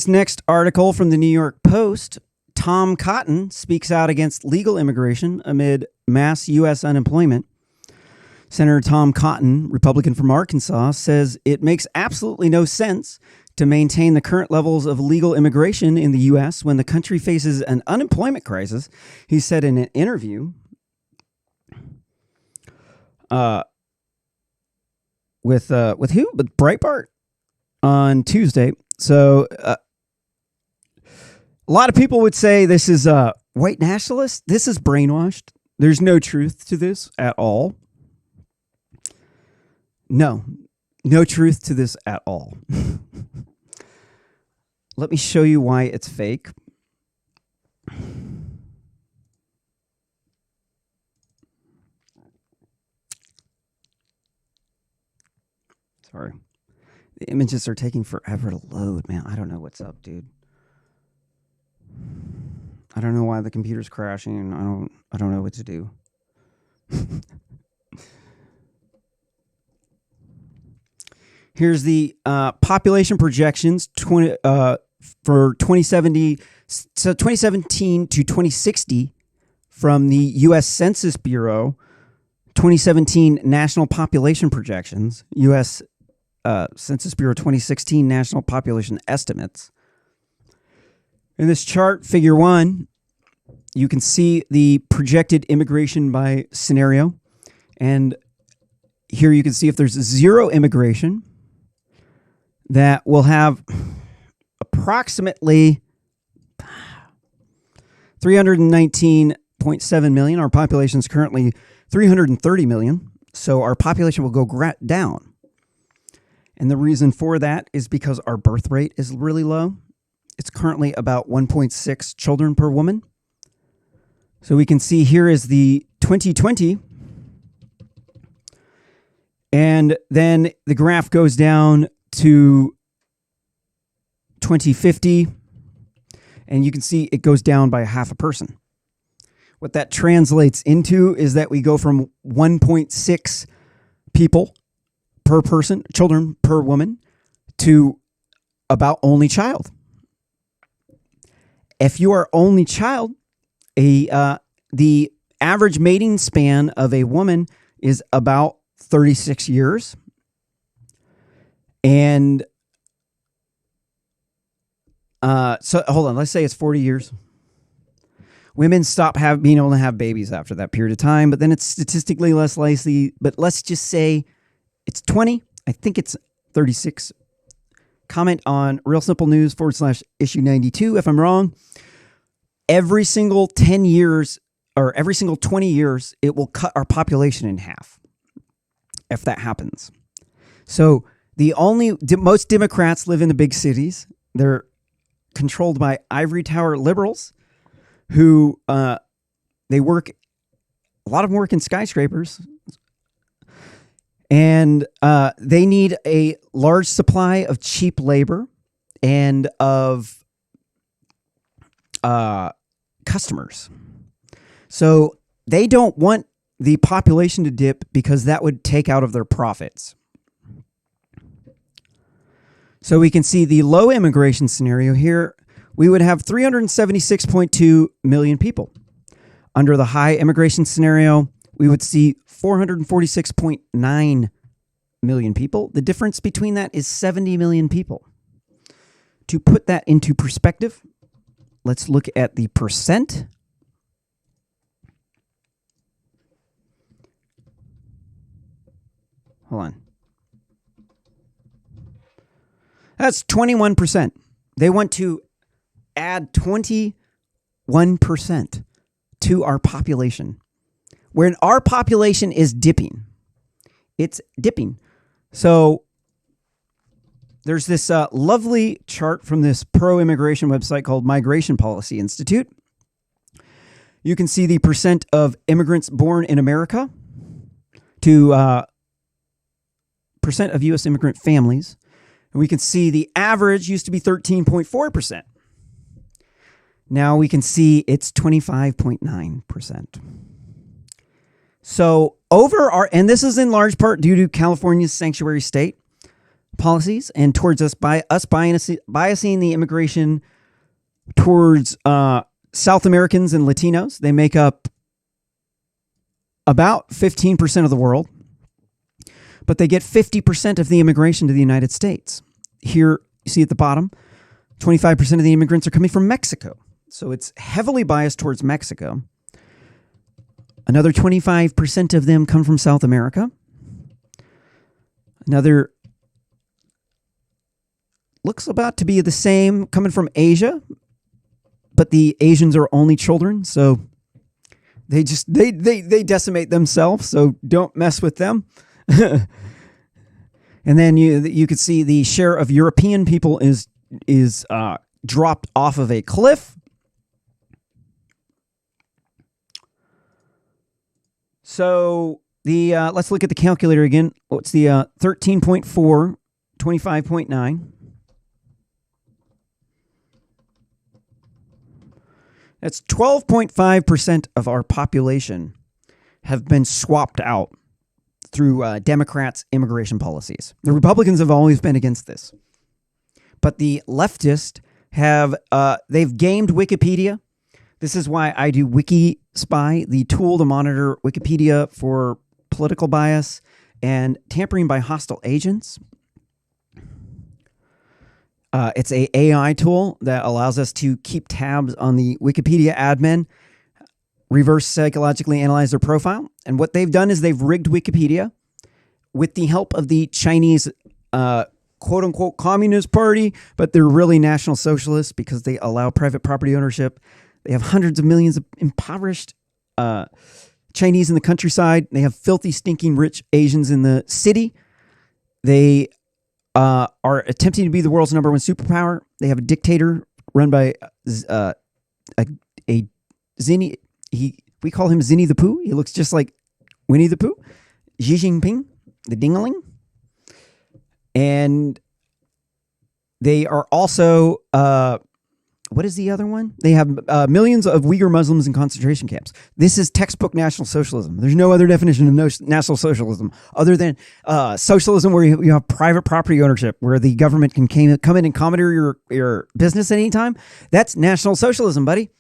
This next article from the New York Post, Tom Cotton speaks out against legal immigration amid mass U.S. unemployment. Senator Tom Cotton, Republican from Arkansas, says it makes absolutely no sense to maintain the current levels of legal immigration in the U.S. when the country faces an unemployment crisis. He said in an interview with who? With Breitbart on Tuesday. So a lot of people would say this is white nationalist. This is brainwashed. There's no truth to this at all. No truth to this at all. Let me show you why it's fake. Sorry. The images are taking forever to load, man. I don't know what's up, dude. I don't know why the computer's crashing. I don't know what to do. Here's the population projections for 2017 to 2060 from the U.S. Census Bureau. 2017 national population projections. U.S. Census Bureau 2016 national population estimates. In this chart, figure 1, you can see the projected immigration by scenario. And here you can see if there's zero immigration, that will have approximately 319.7 million. Our population is currently 330 million. So our population will go down. And the reason for that is because our birth rate is really low. It's currently about 1.6 children per woman. So we can see here is the 2020. And then the graph goes down to 2050, and you can see it goes down by half a person. What that translates into is that we go from 1.6 people per person, children per woman, to about only child. If you are only child, the average mating span of a woman is about 36 years. And so hold on, let's say it's 40 years. Women stop being able to have babies after that period of time, but then it's statistically less likely. But let's just say it's 20. I think it's 36. Comment on Real Simple News /issue 92 if I'm wrong. Every single 10 years or every single 20 years, it will cut our population in half if that happens. So most Democrats live in the big cities. They're controlled by ivory tower liberals who they work, a lot of them work in skyscrapers. And they need a large supply of cheap labor and of customers. So they don't want the population to dip because that would take out of their profits. So we can see the low immigration scenario here. We would have 376.2 million people. Under the high immigration scenario, we would see 446.9 million people. The difference between that is 70 million people. To put that into perspective, let's look at the percent. Hold on. That's 21%. They want to add 21% to our population. When our population is dipping. It's dipping. So there's this lovely chart from this pro-immigration website called Migration Policy Institute. You can see the percent of immigrants born in America to percent of U.S. immigrant families. And we can see the average used to be 13.4%. Now we can see it's 25.9%. So and this is in large part due to California's sanctuary state. policies and towards us by us biasing the immigration towards South Americans and Latinos. They make up about 15% of the world, but they get 50% of the immigration to the United States. Here, you see at the bottom, 25% of the immigrants are coming from Mexico. So it's heavily biased towards Mexico. Another 25% of them come from South America. Another looks about to be the same coming from Asia, but the Asians are only children, so they decimate themselves, so don't mess with them. And then you could see the share of European people is dropped off of a cliff. So the let's look at the calculator again. What's the 13.4, 25.9? That's 12.5% of our population have been swapped out through Democrats' immigration policies. The Republicans have always been against this. But the leftists have, they've gamed Wikipedia. This is why I do WikiSpy, the tool to monitor Wikipedia for political bias and tampering by hostile agents. It's a AI tool that allows us to keep tabs on the Wikipedia admin, reverse psychologically analyze their profile. And what they've done is they've rigged Wikipedia with the help of the Chinese quote unquote Communist Party, but they're really National Socialists because they allow private property ownership. They have hundreds of millions of impoverished Chinese in the countryside. They have filthy, stinking rich Asians in the city. They are attempting to be the world's number one superpower. They have a dictator run by a Zinni. We call him Zinni the Pooh. He looks just like Winnie the Pooh. Xi Jinping, the dingaling. And they are also, what is the other one? They have millions of Uyghur Muslims in concentration camps. This is textbook National Socialism. There's no other definition of National Socialism other than socialism where you have private property ownership, where the government can come in and commandeer your business anytime. That's National Socialism, buddy.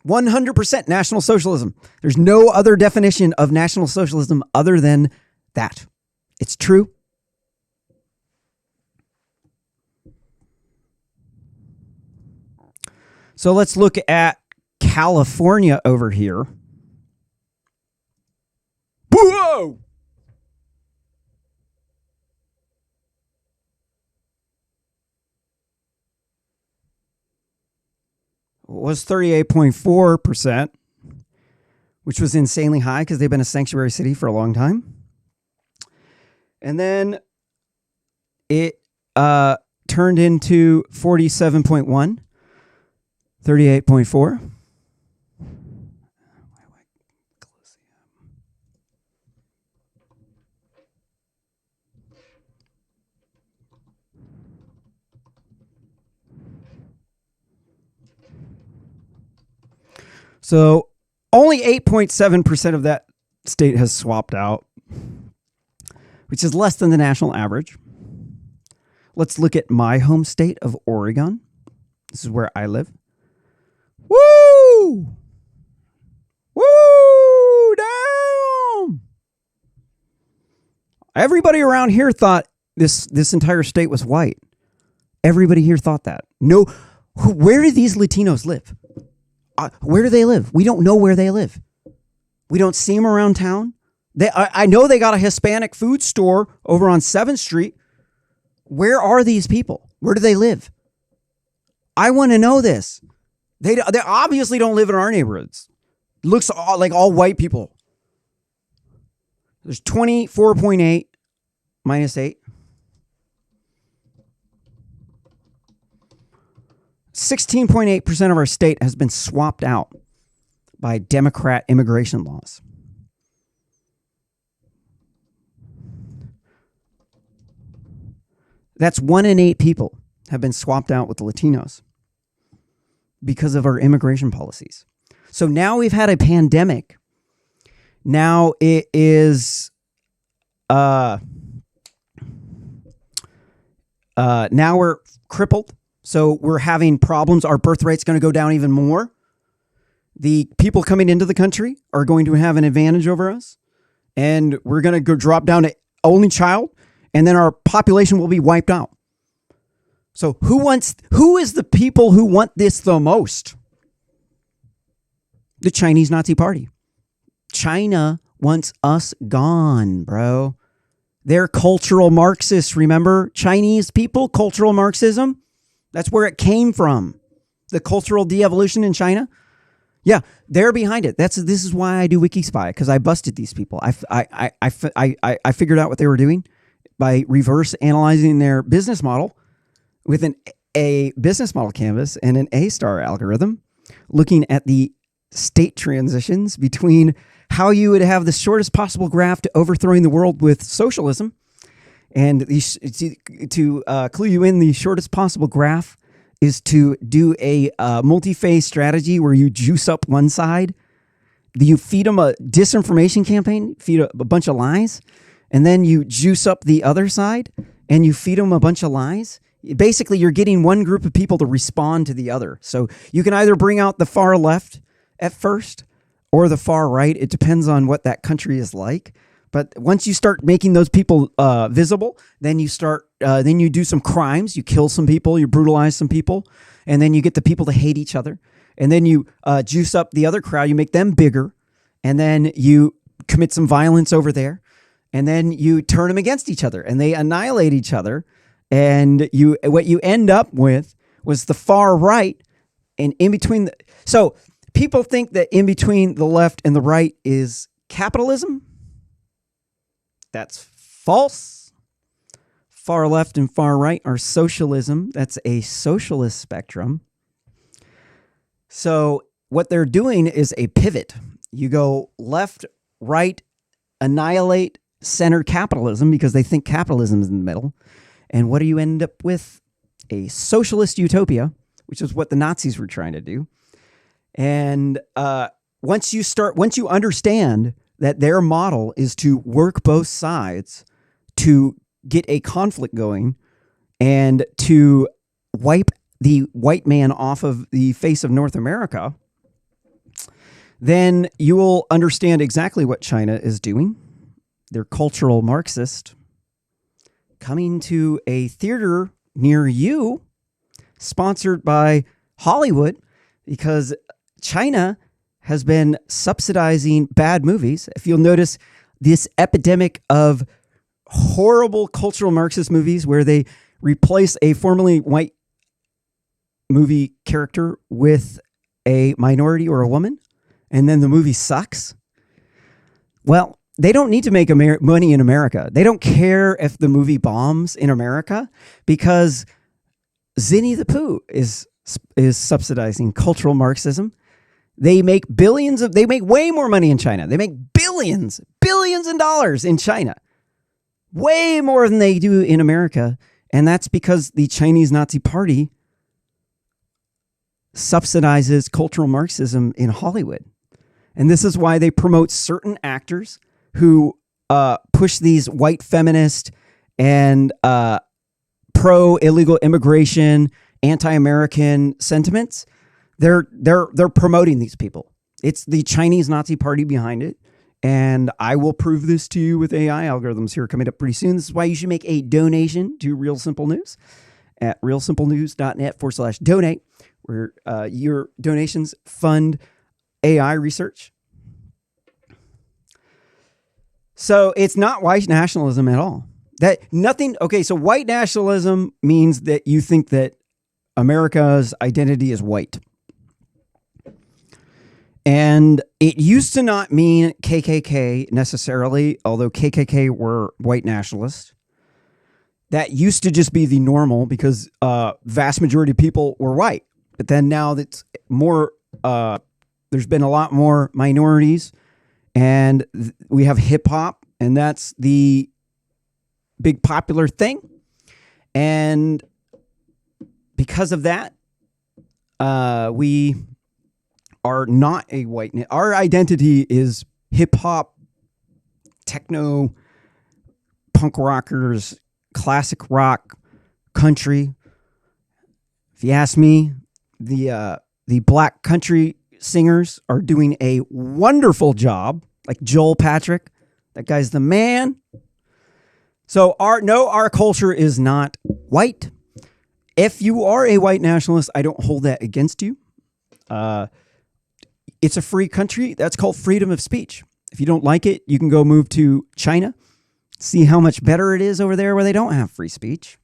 100% National Socialism. There's no other definition of National Socialism other than that. It's true. So let's look at California over here. Whoa! It was 38.4%, which was insanely high because they've been a sanctuary city for a long time. And then it turned into 47.1. 38.4. So only 8.7% of that state has swapped out, which is less than the national average. Let's look at my home state of Oregon. This is where I live. Woo! Woo! Down! Everybody around here thought this entire state was white. Everybody here thought that. No, where do these Latinos live? Where do they live? We don't know where they live. We don't see them around town. I know they got a Hispanic food store over on 7th Street. Where are these people? Where do they live? I want to know this. They obviously don't live in our neighborhoods. It looks like all white people. There's 24.8 minus 8. 16.8% of our state has been swapped out by Democrat immigration laws. That's 1 in 8 people have been swapped out with the Latinos because of our immigration policies. So now we've had a pandemic. Now it is Now we're crippled. So we're having problems. Our birth rate's going to go down even more. The people coming into the country are going to have an advantage over us. And we're going to go drop down to only child. And then our population will be wiped out. So who is the people who want this the most? The Chinese Nazi Party. China wants us gone, bro. They're cultural Marxists, remember? Chinese people, cultural Marxism. That's where it came from. The cultural de-evolution in China. Yeah, they're behind it. This is why I do WikiSpy, because I busted these people. I figured out what they were doing by reverse analyzing their business model with a business model canvas and an A-star algorithm, looking at the state transitions between how you would have the shortest possible graph to overthrowing the world with socialism. And to clue you in, the shortest possible graph is to do a multi-phase strategy where you juice up one side. You feed them a disinformation campaign, feed a bunch of lies, and then you juice up the other side and you feed them a bunch of lies. Basically, you're getting one group of people to respond to the other. So you can either bring out the far left at first or the far right. It depends on what that country is like. But once you start making those people visible, then you do some crimes. You kill some people, you brutalize some people, and then you get the people to hate each other. And then you juice up the other crowd. You make them bigger, and then you commit some violence over there, and then you turn them against each other, and they annihilate each other. And what you end up with was the far right, and in between. So people think that in between the left and the right is capitalism. That's false. Far left and far right are socialism. That's a socialist spectrum. So what they're doing is a pivot. You go left, right, annihilate, center capitalism because they think capitalism is in the middle. And what do you end up with? A socialist utopia, which is what the Nazis were trying to do. And once you understand that their model is to work both sides to get a conflict going and to wipe the white man off of the face of North America, then you will understand exactly what China is doing. They're cultural Marxist, coming to a theater near you, sponsored by Hollywood, because China has been subsidizing bad movies. If you'll notice this epidemic of horrible cultural Marxist movies where they replace a formerly white movie character with a minority or a woman, and then the movie sucks. Well, they don't need to make money in America. They don't care if the movie bombs in America because Zinni the Pooh is subsidizing cultural Marxism. They make they make way more money in China. They make billions in dollars in China. Way more than they do in America. And that's because the Chinese Nazi Party subsidizes cultural Marxism in Hollywood. And this is why they promote certain actors who push these white feminist and pro-illegal immigration, anti-American sentiments. They're promoting these people. It's the Chinese Nazi Party behind it. And I will prove this to you with AI algorithms here coming up pretty soon. This is why you should make a donation to Real Simple News at realsimplenews.net/donate, where your donations fund AI research. So it's not white nationalism at all. So white nationalism means that you think that America's identity is white. And it used to not mean KKK necessarily, although KKK were white nationalists. That used to just be the normal because vast majority of people were white. But then now that's more, there's been a lot more minorities, and we have hip hop, and that's the big popular thing. And because of that, we are not a white. Our identity is hip hop, techno, punk rockers, classic rock, country. If you ask me, the black country singers are doing a wonderful job. Like Joel Patrick, that guy's the man. So our culture is not white. If you are a white nationalist, I don't hold that against you. It's a free country. That's called freedom of speech. If you don't like it, you can go move to China, see how much better it is over there where they don't have free speech.